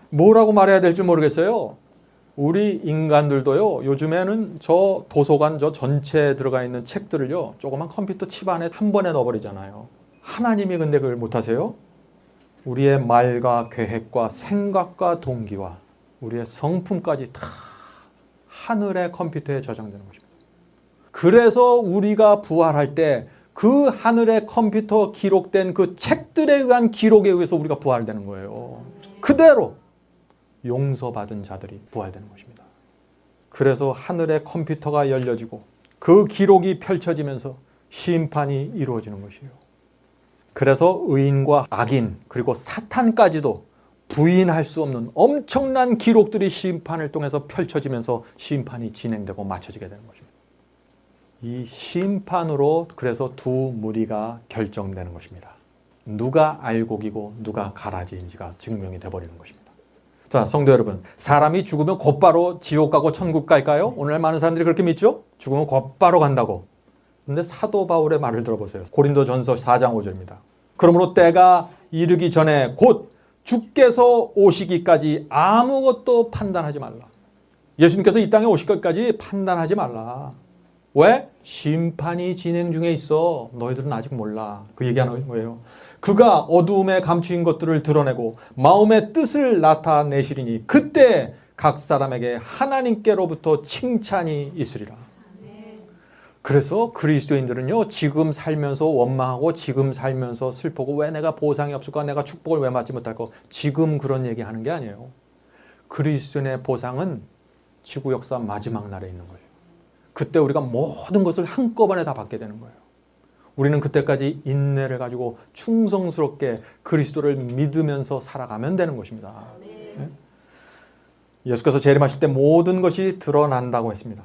뭐라고 말해야 될지 모르겠어요. 우리 인간들도요. 요즘에는 저 도서관 저 전체에 들어가 있는 책들을요. 조그만 컴퓨터 칩 안에 한 번에 넣어버리잖아요. 하나님이 근데 그걸 못하세요? 우리의 말과 계획과 생각과 동기와 우리의 성품까지 다 하늘의 컴퓨터에 저장되는 것입니다. 그래서 우리가 부활할 때 그 하늘의 컴퓨터 기록된 그 책들에 의한 기록에 의해서 우리가 부활되는 거예요. 그대로 용서받은 자들이 부활되는 것입니다. 그래서 하늘의 컴퓨터가 열려지고 그 기록이 펼쳐지면서 심판이 이루어지는 것이에요. 그래서 의인과 악인 그리고 사탄까지도 부인할 수 없는 엄청난 기록들이 심판을 통해서 펼쳐지면서 심판이 진행되고 맞춰지게 되는 것입니다. 이 심판으로 그래서 두 무리가 결정되는 것입니다. 누가 알곡이고 누가 가라지인지가 증명이 되어버리는 것입니다. 자, 성도 여러분, 사람이 죽으면 곧바로 지옥 가고 천국 갈까요? 오늘 많은 사람들이 그렇게 믿죠? 죽으면 곧바로 간다고. 근데 사도 바울의 말을 들어보세요. 고린도전서 4장 5절입니다. 그러므로 때가 이르기 전에 곧 주께서 오시기까지 아무것도 판단하지 말라. 예수님께서 이 땅에 오시기까지 판단하지 말라. 왜? 심판이 진행 중에 있어. 너희들은 아직 몰라. 그 얘기하는 거예요. 그가 어두움에 감추인 것들을 드러내고 마음의 뜻을 나타내시리니 그때 각 사람에게 하나님께로부터 칭찬이 있으리라. 그래서 그리스도인들은요, 지금 살면서 원망하고 지금 살면서 슬프고 왜 내가 보상이 없을까? 내가 축복을 왜 받지 못할까? 지금 그런 얘기하는 게 아니에요. 그리스도인의 보상은 지구 역사 마지막 날에 있는 거예요. 그때 우리가 모든 것을 한꺼번에 다 받게 되는 거예요. 우리는 그때까지 인내를 가지고 충성스럽게 그리스도를 믿으면서 살아가면 되는 것입니다. 네? 예수께서 재림하실 때 모든 것이 드러난다고 했습니다.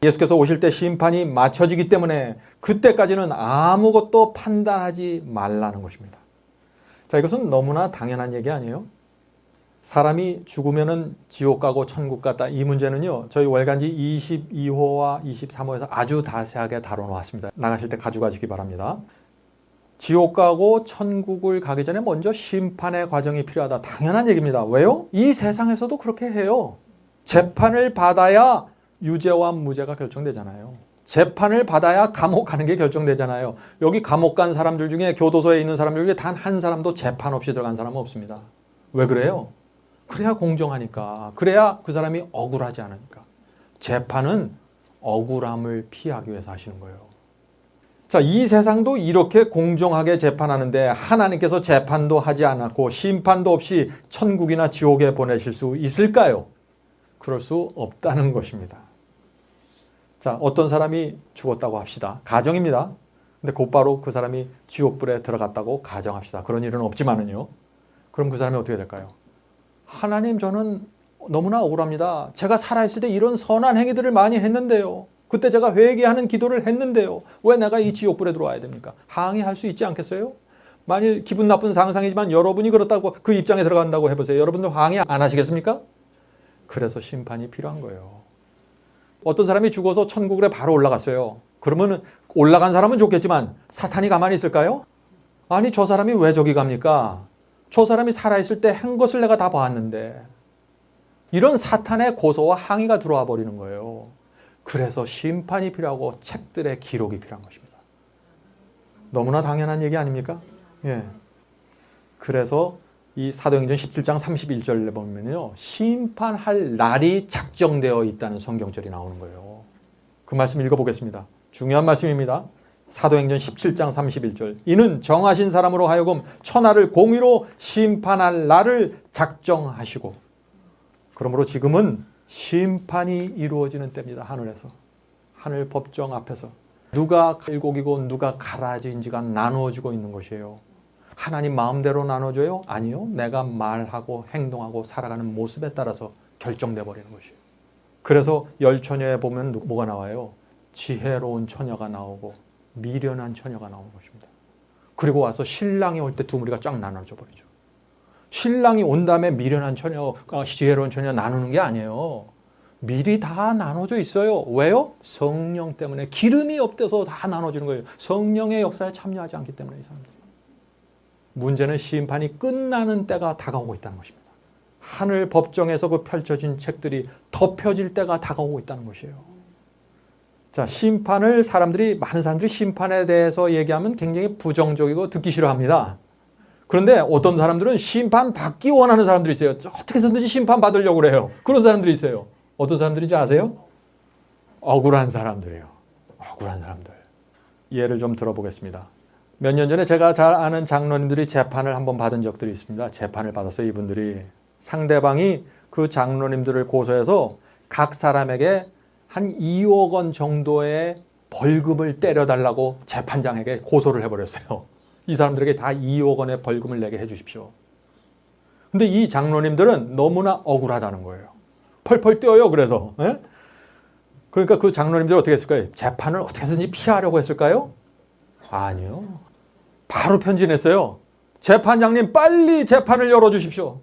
예수께서 오실 때 심판이 맞춰지기 때문에 그때까지는 아무것도 판단하지 말라는 것입니다. 자, 이것은 너무나 당연한 얘기 아니에요? 사람이 죽으면은 지옥 가고 천국 갔다. 이 문제는요, 저희 월간지 22호와 23호에서 아주 자세하게 다뤄놓았습니다. 나가실 때 가져가시기 바랍니다. 지옥 가고 천국을 가기 전에 먼저 심판의 과정이 필요하다. 당연한 얘기입니다. 왜요? 이 세상에서도 그렇게 해요. 재판을 받아야 유죄와 무죄가 결정되잖아요. 재판을 받아야 감옥 가는 게 결정되잖아요. 여기 감옥 간 사람들 중에 교도소에 있는 사람들 중에 단 한 사람도 재판 없이 들어간 사람은 없습니다. 왜 그래요? 그래야 공정하니까. 그래야 그 사람이 억울하지 않으니까. 재판은 억울함을 피하기 위해서 하시는 거예요. 자, 이 세상도 이렇게 공정하게 재판하는데 하나님께서 재판도 하지 않았고 심판도 없이 천국이나 지옥에 보내실 수 있을까요? 그럴 수 없다는 것입니다. 자, 어떤 사람이 죽었다고 합시다. 가정입니다. 근데 곧바로 그 사람이 지옥불에 들어갔다고 가정합시다. 그런 일은 없지만은요. 그럼 그 사람이 어떻게 될까요? 하나님, 저는 너무나 억울합니다. 제가 살아있을 때 이런 선한 행위들을 많이 했는데요. 그때 제가 회개하는 기도를 했는데요. 왜 내가 이 지옥불에 들어와야 됩니까? 항의할 수 있지 않겠어요? 만일 기분 나쁜 상상이지만 여러분이 그렇다고 그 입장에 들어간다고 해보세요. 여러분들 항의 안 하시겠습니까? 그래서 심판이 필요한 거예요. 어떤 사람이 죽어서 천국에 바로 올라갔어요. 그러면 올라간 사람은 좋겠지만 사탄이 가만히 있을까요? 아니, 저 사람이 왜 저기 갑니까? 저 사람이 살아있을 때 한 것을 내가 다 봤는데. 이런 사탄의 고소와 항의가 들어와 버리는 거예요. 그래서 심판이 필요하고 책들의 기록이 필요한 것입니다. 너무나 당연한 얘기 아닙니까? 예. 그래서 이 사도행전 17장 31절에 보면요. 심판할 날이 작정되어 있다는 성경절이 나오는 거예요. 그 말씀 읽어보겠습니다. 중요한 말씀입니다. 사도행전 17장 31절. 이는 정하신 사람으로 하여금 천하를 공의로 심판할 날을 작정하시고. 그러므로 지금은 심판이 이루어지는 때입니다. 하늘에서. 하늘 법정 앞에서. 누가 일곡이고 누가 가라지인지가 나누어지고 있는 것이에요. 하나님 마음대로 나눠줘요? 아니요. 내가 말하고 행동하고 살아가는 모습에 따라서 결정돼 버리는 것이에요. 그래서 열처녀에 보면 뭐가 나와요? 지혜로운 처녀가 나오고 미련한 처녀가 나오는 것입니다. 그리고 와서 신랑이 올 때 두 무리가 쫙 나눠져 버리죠. 신랑이 온 다음에 미련한 처녀가 지혜로운 처녀 나누는 게 아니에요. 미리 다 나눠져 있어요. 왜요? 성령 때문에 기름이 없대서 다 나눠지는 거예요. 성령의 역사에 참여하지 않기 때문에 이 사람들. 문제는 심판이 끝나는 때가 다가오고 있다는 것입니다. 하늘 법정에서 그 펼쳐진 책들이 덮여질 때가 다가오고 있다는 것이에요. 자, 심판을 많은 사람들이 심판에 대해서 얘기하면 굉장히 부정적이고 듣기 싫어합니다. 그런데 어떤 사람들은 심판 받기 원하는 사람들이 있어요. 어떻게 해서든지 심판 받으려고 그래요. 그런 사람들이 있어요. 어떤 사람들인지 아세요? 억울한 사람들이에요. 억울한 사람들. 예를 좀 들어보겠습니다. 몇 년 전에 제가 잘 아는 장로님들이 재판을 한번 받은 적들이 있습니다. 재판을 받았어요. 이분들이. 상대방이 그 장로님들을 고소해서 각 사람에게 한 2억 원 정도의 벌금을 때려달라고 재판장에게 고소를 해버렸어요. 이 사람들에게 다 2억 원의 벌금을 내게 해주십시오. 근데 이 장로님들은 너무나 억울하다는 거예요. 펄펄 뛰어요. 그래서. 예? 그러니까 그 장로님들이 어떻게 했을까요? 재판을 어떻게 해서든지 피하려고 했을까요? 아니요. 바로 편지 냈어요. 재판장님 빨리 재판을 열어주십시오.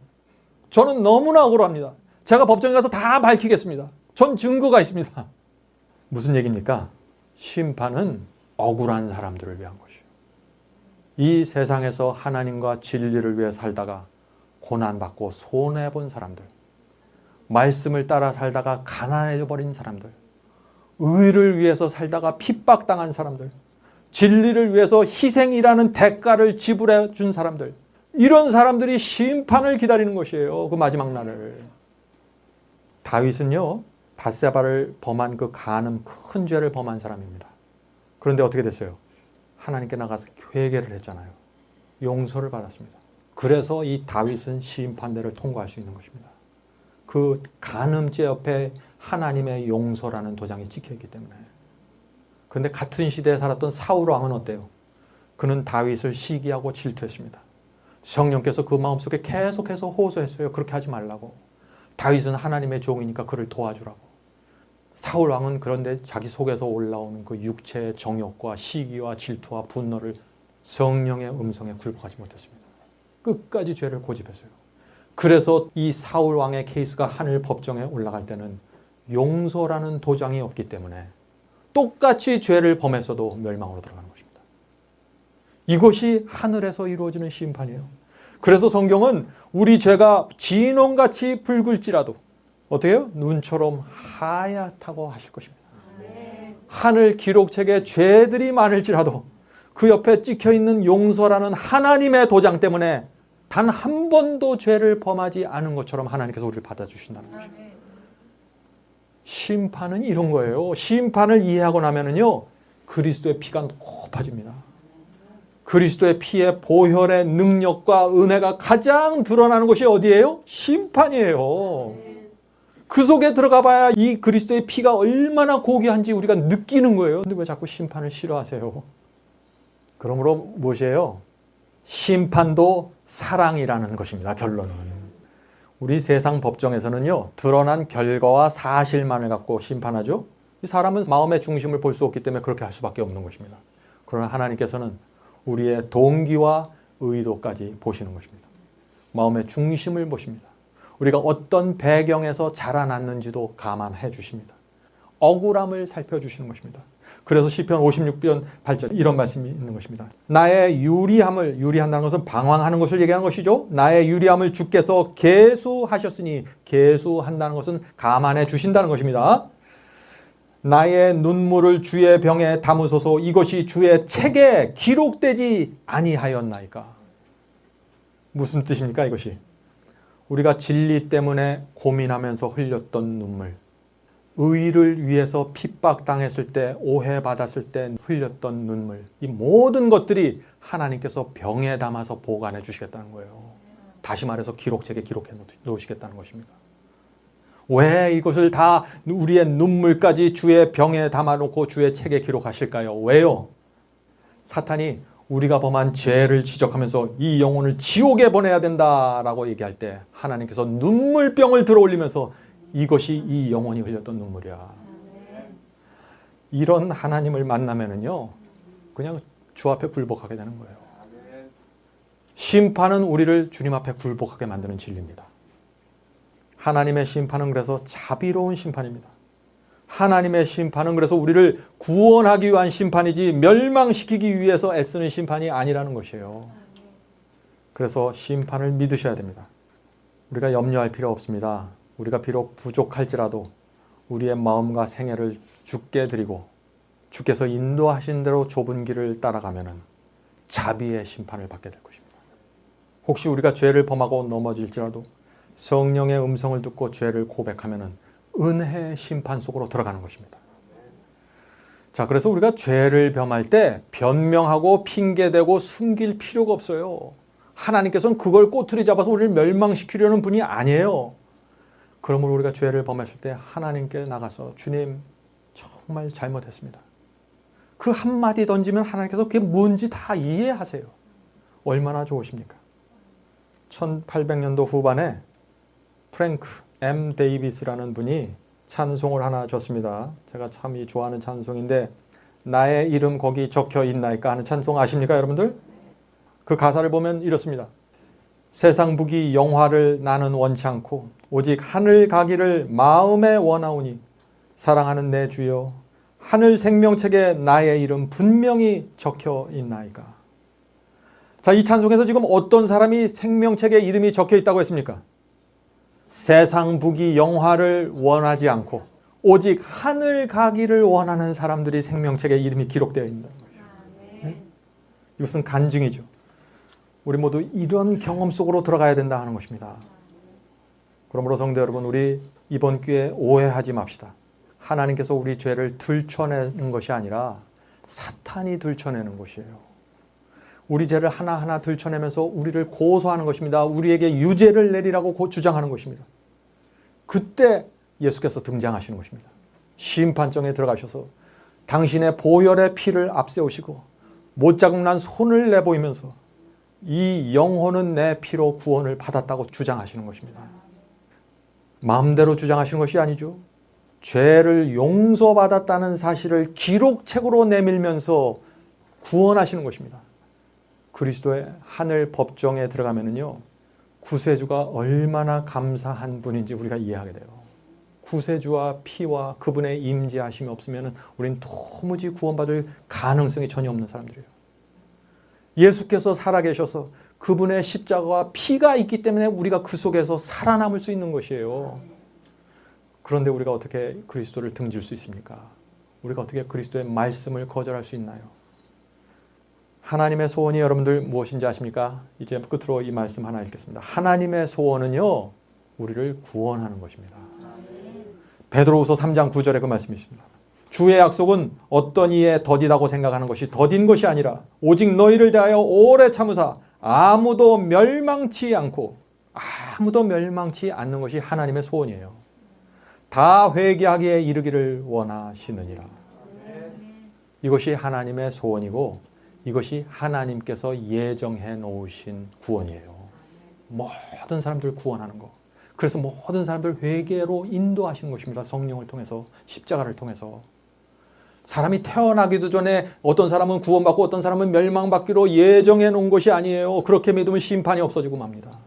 저는 너무나 억울합니다. 제가 법정에 가서 다 밝히겠습니다. 전 증거가 있습니다. 무슨 얘기입니까? 심판은 억울한 사람들을 위한 것이에요. 이 세상에서 하나님과 진리를 위해 살다가 고난받고 손해본 사람들, 말씀을 따라 살다가 가난해져 버린 사람들, 의를 위해서 살다가 핍박당한 사람들, 진리를 위해서 희생이라는 대가를 지불해 준 사람들, 이런 사람들이 심판을 기다리는 것이에요. 그 마지막 날을. 다윗은요, 밧세바를 범한 그 간음 큰 죄를 범한 사람입니다. 그런데 어떻게 됐어요? 하나님께 나가서 회개를 했잖아요. 용서를 받았습니다. 그래서 이 다윗은 심판대를 통과할 수 있는 것입니다. 그 간음죄 옆에 하나님의 용서라는 도장이 찍혀있기 때문에. 그런데 같은 시대에 살았던 사울 왕은 어때요? 그는 다윗을 시기하고 질투했습니다. 성령께서 그 마음속에 계속해서 호소했어요. 그렇게 하지 말라고. 다윗은 하나님의 종이니까 그를 도와주라고. 사울 왕은 그런데 자기 속에서 올라오는 그 육체의 정욕과 시기와 질투와 분노를 성령의 음성에 굴복하지 못했습니다. 끝까지 죄를 고집했어요. 그래서 이 사울 왕의 케이스가 하늘 법정에 올라갈 때는 용서라는 도장이 없기 때문에 똑같이 죄를 범했어도 멸망으로 들어가는 것입니다. 이것이 하늘에서 이루어지는 심판이에요. 그래서 성경은 우리 죄가 진홍같이 붉을지라도 어떻게 해요? 눈처럼 하얗다고 하실 것입니다. 하늘 기록책에 죄들이 많을지라도 그 옆에 찍혀있는 용서라는 하나님의 도장 때문에 단 한 번도 죄를 범하지 않은 것처럼 하나님께서 우리를 받아주신다는 것입니다. 심판은 이런 거예요. 심판을 이해하고 나면은요, 그리스도의 피가 높아집니다. 그리스도의 피의 보혈의 능력과 은혜가 가장 드러나는 것이 어디예요? 심판이에요. 그 속에 들어가 봐야 이 그리스도의 피가 얼마나 고귀한지 우리가 느끼는 거예요. 근데 왜 자꾸 심판을 싫어하세요? 그러므로 무엇이에요? 심판도 사랑이라는 것입니다. 결론은. 우리 세상 법정에서는요, 드러난 결과와 사실만을 갖고 심판하죠. 이 사람은 마음의 중심을 볼 수 없기 때문에 그렇게 할 수밖에 없는 것입니다. 그러나 하나님께서는 우리의 동기와 의도까지 보시는 것입니다. 마음의 중심을 보십니다. 우리가 어떤 배경에서 자라났는지도 감안해 주십니다. 억울함을 살펴주시는 것입니다. 그래서 시편 56편 8절 이런 말씀이 있는 것입니다. 나의 유리함을, 유리한다는 것은 방황하는 것을 얘기하는 것이죠. 나의 유리함을 주께서 계수하셨으니, 계수한다는 것은 감안해 주신다는 것입니다. 나의 눈물을 주의 병에 담으소서. 이것이 주의 책에 기록되지 아니하였나이까. 무슨 뜻입니까 이것이? 우리가 진리 때문에 고민하면서 흘렸던 눈물, 의를 위해서 핍박당했을 때, 오해받았을 때 흘렸던 눈물, 이 모든 것들이 하나님께서 병에 담아서 보관해 주시겠다는 거예요. 다시 말해서 기록책에 기록해 놓으시겠다는 것입니다. 왜 이것을 다 우리의 눈물까지 주의 병에 담아놓고 주의 책에 기록하실까요? 왜요? 사탄이 우리가 범한 죄를 지적하면서 이 영혼을 지옥에 보내야 된다라고 얘기할 때 하나님께서 눈물병을 들어올리면서 이것이 이 영혼이 흘렸던 눈물이야. 이런 하나님을 만나면은요, 그냥 주 앞에 굴복하게 되는 거예요. 심판은 우리를 주님 앞에 굴복하게 만드는 진리입니다. 하나님의 심판은 그래서 자비로운 심판입니다. 하나님의 심판은 그래서 우리를 구원하기 위한 심판이지 멸망시키기 위해서 애쓰는 심판이 아니라는 것이에요. 그래서 심판을 믿으셔야 됩니다. 우리가 염려할 필요 없습니다. 우리가 비록 부족할지라도 우리의 마음과 생애를 주께 드리고 주께서 인도하신 대로 좁은 길을 따라가면은 자비의 심판을 받게 될 것입니다. 혹시 우리가 죄를 범하고 넘어질지라도 성령의 음성을 듣고 죄를 고백하면은 은혜의 심판 속으로 들어가는 것입니다. 자, 그래서 우리가 죄를 범할 때 변명하고 핑계대고 숨길 필요가 없어요. 하나님께서는 그걸 꼬투리 잡아서 우리를 멸망시키려는 분이 아니에요. 그러므로 우리가 죄를 범했을 때 하나님께 나가서 주님 정말 잘못했습니다. 그 한마디 던지면 하나님께서 그게 뭔지 다 이해하세요. 얼마나 좋으십니까? 1800년도 후반에 프랭크 M. 데이비스라는 분이 찬송을 하나 줬습니다. 제가 참 좋아하는 찬송인데 나의 이름 거기 적혀 있나이까 하는 찬송 아십니까 여러분들? 그 가사를 보면 이렇습니다. 세상 부귀 영화를 나는 원치 않고 오직 하늘 가기를 마음에 원하오니 사랑하는 내 주여 하늘 생명책에 나의 이름 분명히 적혀 있나이까. 자, 이 찬송에서 지금 어떤 사람이 생명책에 이름이 적혀 있다고 했습니까? 세상 부귀 영화를 원하지 않고 오직 하늘 가기를 원하는 사람들이 생명책에 이름이 기록되어 있는 거예요. 네? 이것은 간증이죠. 우리 모두 이런 경험 속으로 들어가야 된다 하는 것입니다. 그러므로 성도 여러분, 우리 이번 기회에 오해하지 맙시다. 하나님께서 우리 죄를 들춰내는 것이 아니라 사탄이 들춰내는 것이에요. 우리 죄를 하나하나 들춰내면서 우리를 고소하는 것입니다. 우리에게 유죄를 내리라고 주장하는 것입니다. 그때 예수께서 등장하시는 것입니다. 심판정에 들어가셔서 당신의 보혈의 피를 앞세우시고 못자국난 손을 내보이면서 이 영혼은 내 피로 구원을 받았다고 주장하시는 것입니다. 마음대로 주장하시는 것이 아니죠. 죄를 용서받았다는 사실을 기록책으로 내밀면서 구원하시는 것입니다. 그리스도의 하늘 법정에 들어가면은요, 구세주가 얼마나 감사한 분인지 우리가 이해하게 돼요. 구세주와 피와 그분의 임재하심이 없으면 우리는 도무지 구원받을 가능성이 전혀 없는 사람들이에요. 예수께서 살아계셔서 그분의 십자가와 피가 있기 때문에 우리가 그 속에서 살아남을 수 있는 것이에요. 그런데 우리가 어떻게 그리스도를 등질 수 있습니까? 우리가 어떻게 그리스도의 말씀을 거절할 수 있나요? 하나님의 소원이 여러분들 무엇인지 아십니까? 이제 끝으로 이 말씀 하나 읽겠습니다. 하나님의 소원은요, 우리를 구원하는 것입니다. 베드로후서 3장 9절에 그 말씀이 있습니다. 주의 약속은 어떤 이에 더디다고 생각하는 것이 더딘 것이 아니라 오직 너희를 대하여 오래 참으사 아무도 멸망치 않는 것이 하나님의 소원이에요. 다 회개하기에 이르기를 원하시느니라. 이것이 하나님의 소원이고 이것이 하나님께서 예정해 놓으신 구원이에요. 모든 사람들 구원하는 거. 그래서 모든 사람들 회개로 인도하시는 것입니다. 성령을 통해서, 십자가를 통해서. 사람이 태어나기도 전에 어떤 사람은 구원받고 어떤 사람은 멸망받기로 예정해 놓은 것이 아니에요. 그렇게 믿으면 심판이 없어지고 맙니다.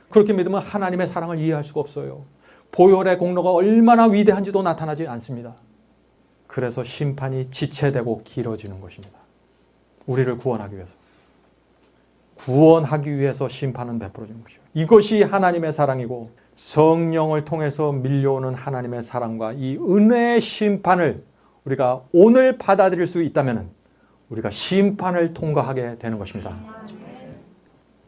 그렇게 믿으면 하나님의 사랑을 이해할 수가 없어요. 보혈의 공로가 얼마나 위대한지도 나타나지 않습니다. 그래서 심판이 지체되고 길어지는 것입니다. 우리를 구원하기 위해서. 구원하기 위해서 심판은 베풀어지는 것이요. 이것이 하나님의 사랑이고 성령을 통해서 밀려오는 하나님의 사랑과 이 은혜의 심판을 우리가 오늘 받아들일 수 있다면 우리가 심판을 통과하게 되는 것입니다.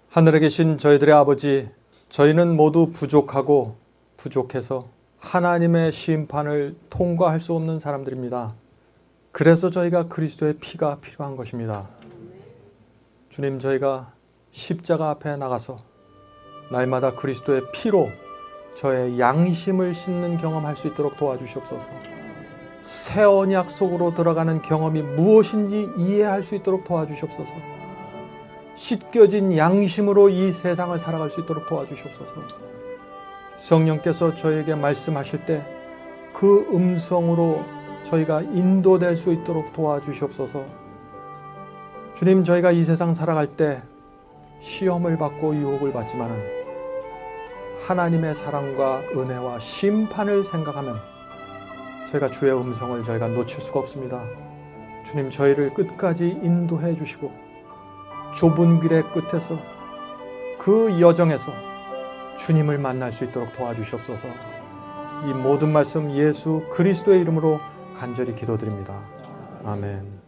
하늘에 계신 저희들의 아버지, 저희는 모두 부족하고 부족해서 하나님의 심판을 통과할 수 없는 사람들입니다. 그래서 저희가 그리스도의 피가 필요한 것입니다. 주님, 저희가 십자가 앞에 나가서 날마다 그리스도의 피로 저의 양심을 씻는 경험할 수 있도록 도와주시옵소서. 새 언약 속으로 들어가는 경험이 무엇인지 이해할 수 있도록 도와주시옵소서. 씻겨진 양심으로 이 세상을 살아갈 수 있도록 도와주시옵소서. 성령께서 저에게 말씀하실 때 그 음성으로 저희가 인도될 수 있도록 도와주시옵소서. 주님, 저희가 이 세상 살아갈 때 시험을 받고 유혹을 받지만은 하나님의 사랑과 은혜와 심판을 생각하면 저희가 주의 음성을 저희가 놓칠 수가 없습니다. 주님, 저희를 끝까지 인도해 주시고 좁은 길의 끝에서 그 여정에서 주님을 만날 수 있도록 도와주시옵소서. 이 모든 말씀 예수 그리스도의 이름으로 간절히 기도드립니다. 아멘.